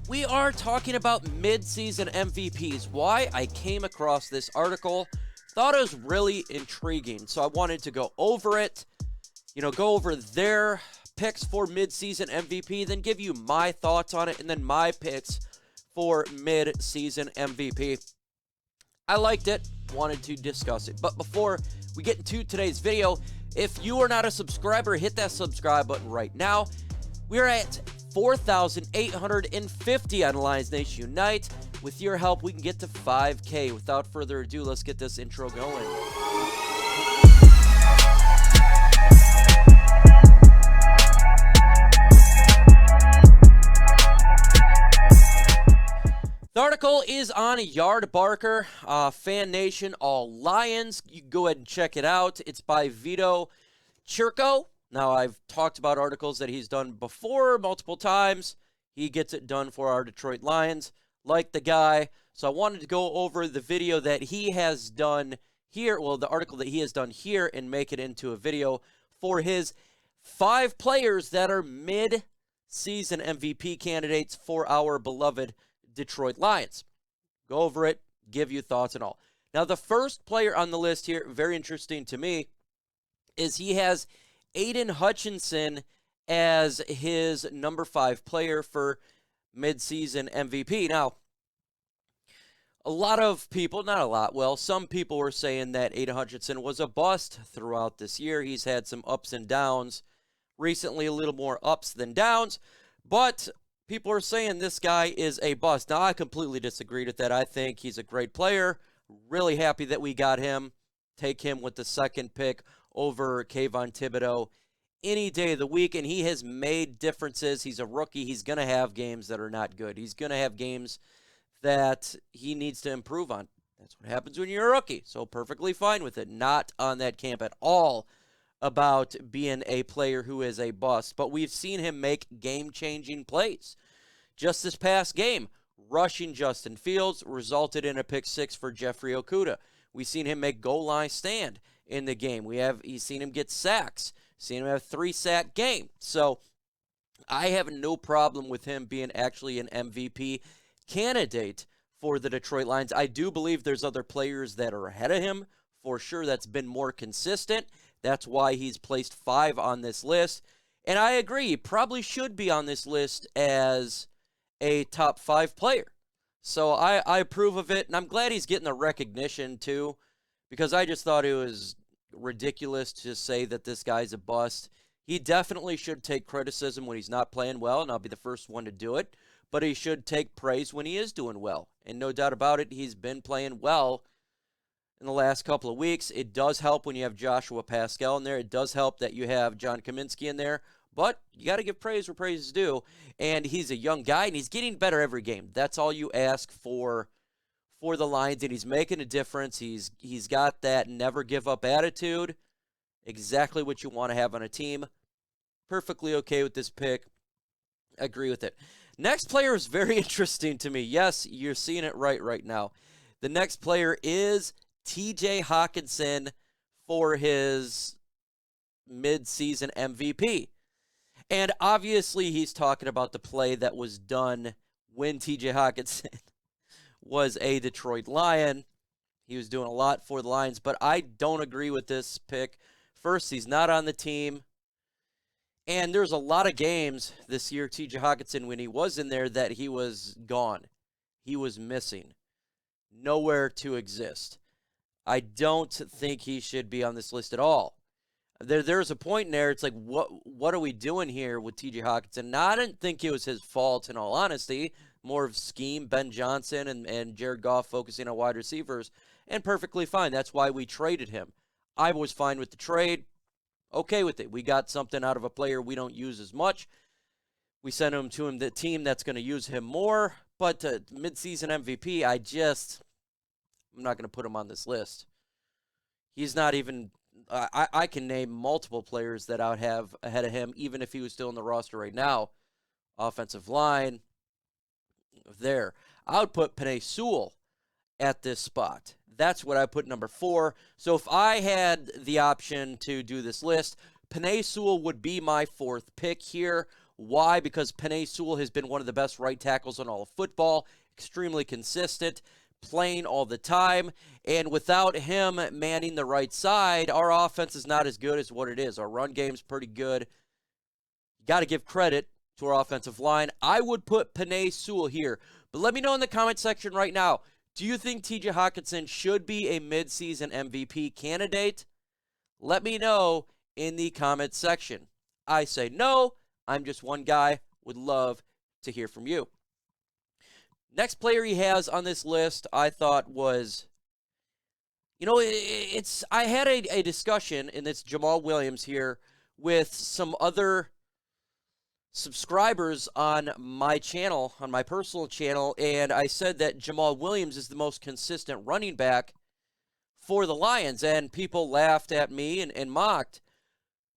We are talking about mid-season MVPs. Why? I came across this article, thought it was really intriguing, so I wanted to go over it, go over their picks for mid-season MVP, then give you my thoughts on it, and then my picks for mid-season MVP. I liked it, wanted to discuss it. But before we get into today's video, if you are not a subscriber, hit that subscribe button right now. We're at 4,850 on Lions Nation Unite. With your help, we can get to 5K. Without further ado, let's get this intro going. The article is on YardBarker FanNation AllLions. You can go ahead and check it out. It's by Vito Chirco. Now, I've talked about articles that he's done before multiple times. He gets it done for our Detroit Lions, like the guy. So I wanted to go over the video that he has done here, well, the article that he has done here, and make it into a video for his 5 players that are mid-season MVP candidates for our beloved Detroit Lions. Go over it, give you thoughts and all. Now, the first player on the list here, very interesting to me, is he has Aidan Hutchinson as his number 5 player for midseason MVP. Now, a lot of people, not a lot, well, some people were saying that Aidan Hutchinson was a bust throughout this year. He's had some ups and downs. Recently, a little more ups than downs. But people are saying this guy is a bust. Now, I completely disagreed with that. I think he's a great player. Really happy that we got him. Take him with the second pick over Kayvon Thibodeau any day of the week, and he has made differences. He's a rookie. He's going to have games that are not good. He's going to have games that he needs to improve on. That's what happens when you're a rookie, so perfectly fine with it. Not on that camp at all about being a player who is a bust, but we've seen him make game-changing plays. Just this past game, rushing Justin Fields resulted in a pick 6 for Jeffrey Okudah. We've seen him make goal line stand in the game. He's seen him get sacks, seen him have a 3-sack game. So I have no problem with him being actually an MVP candidate for the Detroit Lions. I do believe there's other players that are ahead of him, for sure, that's been more consistent. That's why he's placed 5 on this list. And I agree, he probably should be on this list as a top 5 player. So I approve of it, and I'm glad he's getting the recognition too, because I just thought it was ridiculous to say that this guy's a bust. He definitely should take criticism when he's not playing well, and I'll be the first one to do it, but he should take praise when he is doing well. And no doubt about it, he's been playing well in the last couple of weeks. It does help when you have Joshua Pascal in there. It does help that you have John Kaminsky in there, but you got to give praise where praise is due. And he's a young guy, and he's getting better every game. That's all you ask for the Lions, and he's making a difference. He's got that never give up attitude, exactly what you want to have on a team. Perfectly okay with this pick. Agree with it. Next player is very interesting to me. Yes, you're seeing it right now. The next player is TJ Hockenson for his mid-season MVP. And obviously he's talking about the play that was done when TJ Hockenson was a Detroit Lion. He was doing a lot for the Lions, but I don't agree with this pick. First, he's not on the team. And there's a lot of games this year, TJ Hockenson, when he was in there, that he was gone. He was missing. Nowhere to exist. I don't think he should be on this list at all. There's a point in there, it's like, what are we doing here with TJ Hockenson? Now, I didn't think it was his fault, in all honesty. More of scheme, Ben Johnson and Jared Goff focusing on wide receivers, and perfectly fine. That's why we traded him. I was fine with the trade, okay with it. We got something out of a player we don't use as much. We sent him to the team that's going to use him more, but mid-season MVP, I'm not going to put him on this list. He's not even, I can name multiple players that I would have ahead of him, even if he was still in the roster right now. Offensive line, there. I would put Penei Sewell at this spot. That's what I put number 4. So if I had the option to do this list, Penei Sewell would be my 4th pick here. Why? Because Penei Sewell has been one of the best right tackles in all of football, extremely consistent, playing all the time, and without him manning the right side, our offense is not as good as what it is. Our run game's pretty good. You got to give credit to our offensive line. I would put Penei Sewell here, but let me know in the comment section right now, do you think TJ Hockenson should be a midseason MVP candidate? Let me know in the comment section. I say no. I'm just one guy. Would love to hear from you. Next player he has on this list, I thought was, I had a discussion, and it's Jamal Williams here, with some other subscribers on my channel, on my personal channel, and I said that Jamal Williams is the most consistent running back for the Lions, and people laughed at me and mocked.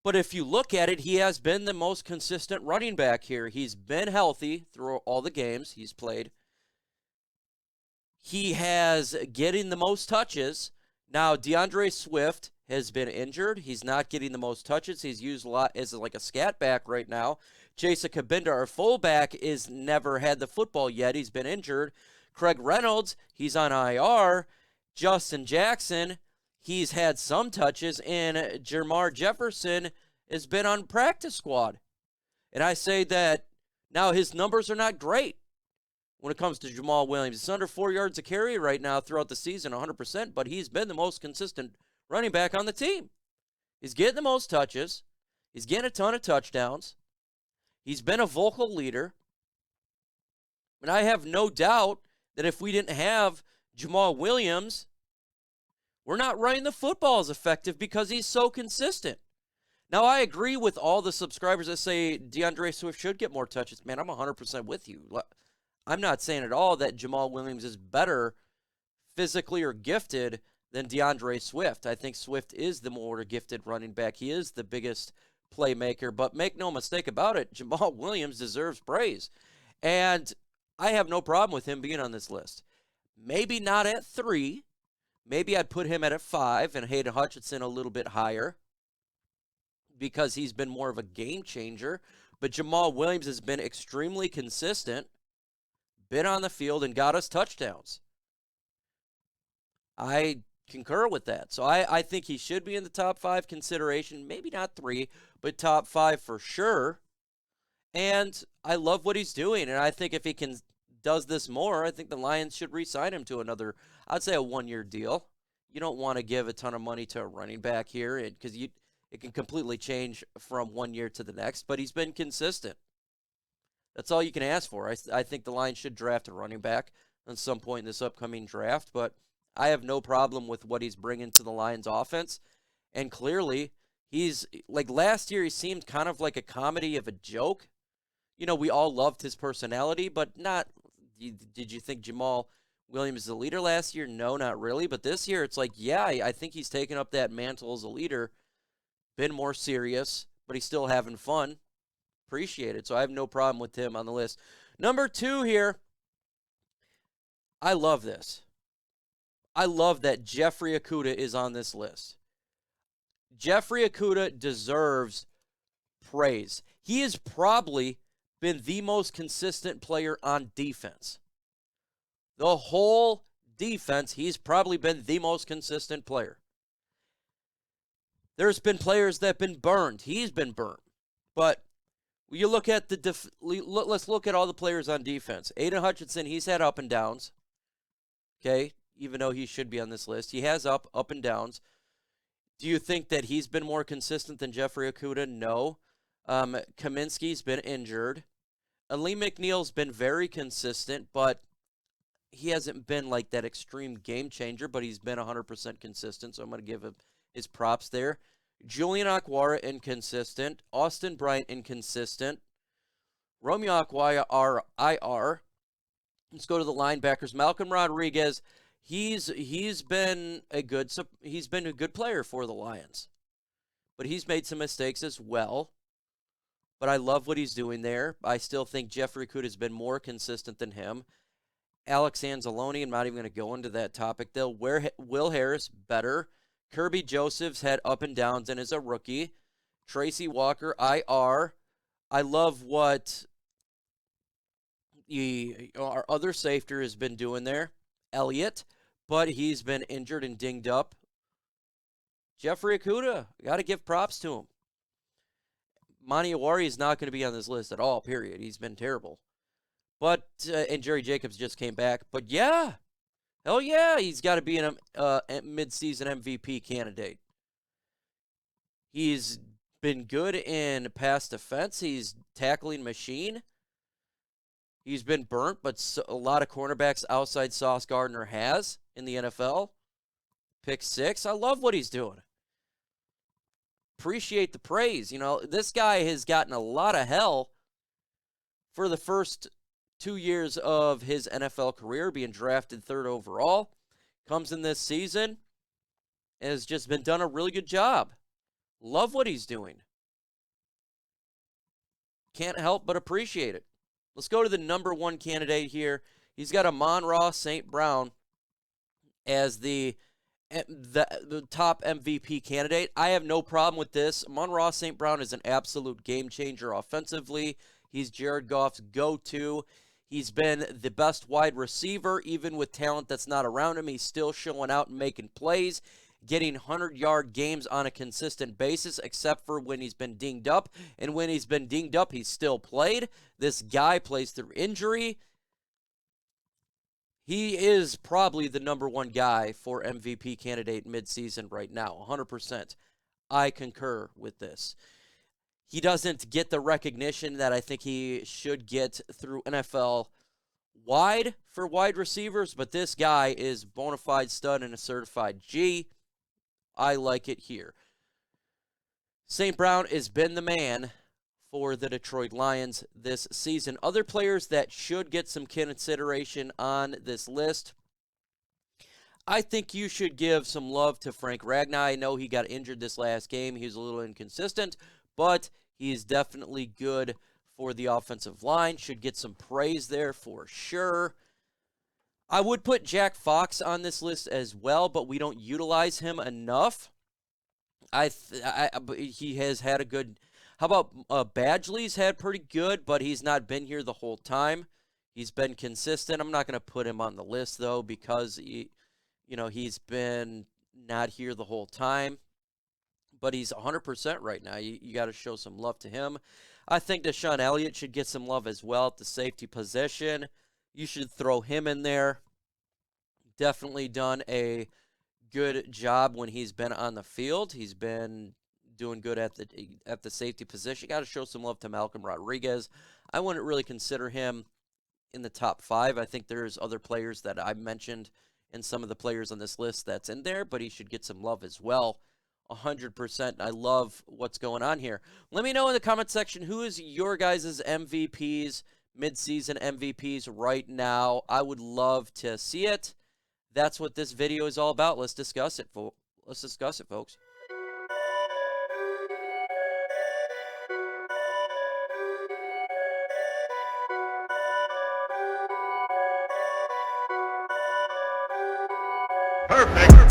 But if you look at it, he has been the most consistent running back here. He's been healthy through all the games he's played. He has getting the most touches. Now, DeAndre Swift has been injured. He's not getting the most touches. He's used a lot as like a scat back right now. Jason Kabinda, our fullback, is never had the football yet. He's been injured. Craig Reynolds, he's on IR. Justin Jackson, he's had some touches. And Jermar Jefferson has been on practice squad. And I say that now his numbers are not great when it comes to Jamal Williams. It's under 4 yards a carry right now throughout the season, 100%, but he's been the most consistent running back on the team. He's getting the most touches. He's getting a ton of touchdowns. He's been a vocal leader. And I have no doubt that if we didn't have Jamal Williams, we're not running the football as effective because he's so consistent. Now, I agree with all the subscribers that say DeAndre Swift should get more touches. Man, I'm 100% with you. I'm not saying at all that Jamal Williams is better physically or gifted than DeAndre Swift. I think Swift is the more gifted running back. He is the biggest playmaker. But make no mistake about it, Jamal Williams deserves praise. And I have no problem with him being on this list. Maybe not at 3. Maybe I'd put him at 5 and Aidan Hutchinson a little bit higher because he's been more of a game changer. But Jamal Williams has been extremely consistent, been on the field, and got us touchdowns. I concur with that. So I think he should be in the top 5 consideration. Maybe not 3, but top 5 for sure. And I love what he's doing. And I think if he does this more, I think the Lions should re-sign him to another, I'd say a 1-year deal. You don't want to give a ton of money to a running back here because it can completely change from 1 year to the next. But he's been consistent. That's all you can ask for. I think the Lions should draft a running back at some point in this upcoming draft. But I have no problem with what he's bringing to the Lions offense. And clearly, he's like last year, he seemed kind of like a comedy of a joke. We all loved his personality, but not. Did you think Jamal Williams is the leader last year? No, not really. But this year, it's like, yeah, I think he's taken up that mantle as a leader, been more serious, but he's still having fun. Appreciate it. So I have no problem with him on the list. Number 2 here, I love this. I love that Jeffrey Okudah is on this list. Jeffrey Okudah deserves praise. He has probably been the most consistent player on defense. The whole defense, he's probably been the most consistent player. There's been players that have been burned. He's been burned. But you look at let's look at all the players on defense. Aidan Hutchinson, he's had up and downs. Okay, even though he should be on this list, he has up and downs. Do you think that he's been more consistent than Jeffrey Okudah? No. Kaminsky's been injured. Ali McNeil's been very consistent, but he hasn't been like that extreme game changer, but he's been 100% consistent, so I'm going to give him his props there. Julian Okwara, inconsistent. Austin Bryant, inconsistent. Romeo Okwara, IR. Let's go to the linebackers. Malcolm Rodriguez, he's been a good player for the Lions, but he's made some mistakes as well. But I love what he's doing there. I still think Jeffrey Okudah has been more consistent than him. Alex Anzalone, I'm not even going to go into that topic, though. Will Harris, better. Kirby Joseph's had up and downs and is a rookie. Tracy Walker, IR. I love what our other safety has been doing there, Elliott, but he's been injured and dinged up. Jeffrey Okudah, got to give props to him. Monty Awari is not going to be on this list at all, period. He's been terrible. But, and Jerry Jacobs just came back. But yeah, hell yeah, he's got to be a midseason MVP candidate. He's been good in pass defense. He's tackling machine. He's been burnt, but a lot of cornerbacks outside Sauce Gardner has in the NFL. Pick 6. I love what he's doing. Appreciate the praise. You know, this guy has gotten a lot of hell for the first 2 years of his NFL career, being drafted 3rd overall. Comes in this season, has just been done a really good job. Love what he's doing. Can't help but appreciate it. Let's go to the number 1 candidate here. He's got Amon-Ra St. Brown as the top MVP candidate. I have no problem with this. Amon-Ra St. Brown is an absolute game changer offensively. He's Jared Goff's go-to. He's been the best wide receiver, even with talent that's not around him. He's still showing out and making plays, getting 100-yard games on a consistent basis, except for when he's been dinged up. And when he's been dinged up, he's still played. This guy plays through injury. He is probably the number 1 guy for MVP candidate midseason right now, 100%. I concur with this. He doesn't get the recognition that I think he should get through NFL wide for wide receivers, but this guy is bona fide stud and a certified G. I like it here. St. Brown has been the man for the Detroit Lions this season. Other players that should get some consideration on this list, I think you should give some love to Frank Ragnow. I know he got injured this last game. He was a little inconsistent, but he is definitely good for the offensive line. Should get some praise there for sure. I would put Jack Fox on this list as well, but we don't utilize him enough. He has had a good. How about Badgley's had pretty good, but he's not been here the whole time. He's been consistent. I'm not going to put him on the list though because he's been not here the whole time. But he's 100% right now. You got to show some love to him. I think Deshaun Elliott should get some love as well at the safety position. You should throw him in there. Definitely done a good job when he's been on the field. He's been doing good at the safety position. Got to show some love to Malcolm Rodriguez. I wouldn't really consider him in the top 5. I think there's other players that I mentioned and some of the players on this list that's in there, but he should get some love as well. 100%. I love what's going on here. Let me know in the comment section who is your guys' MVPs, midseason MVPs right now. I would love to see it. That's what this video is all about. Let's discuss it, folks. Perfect.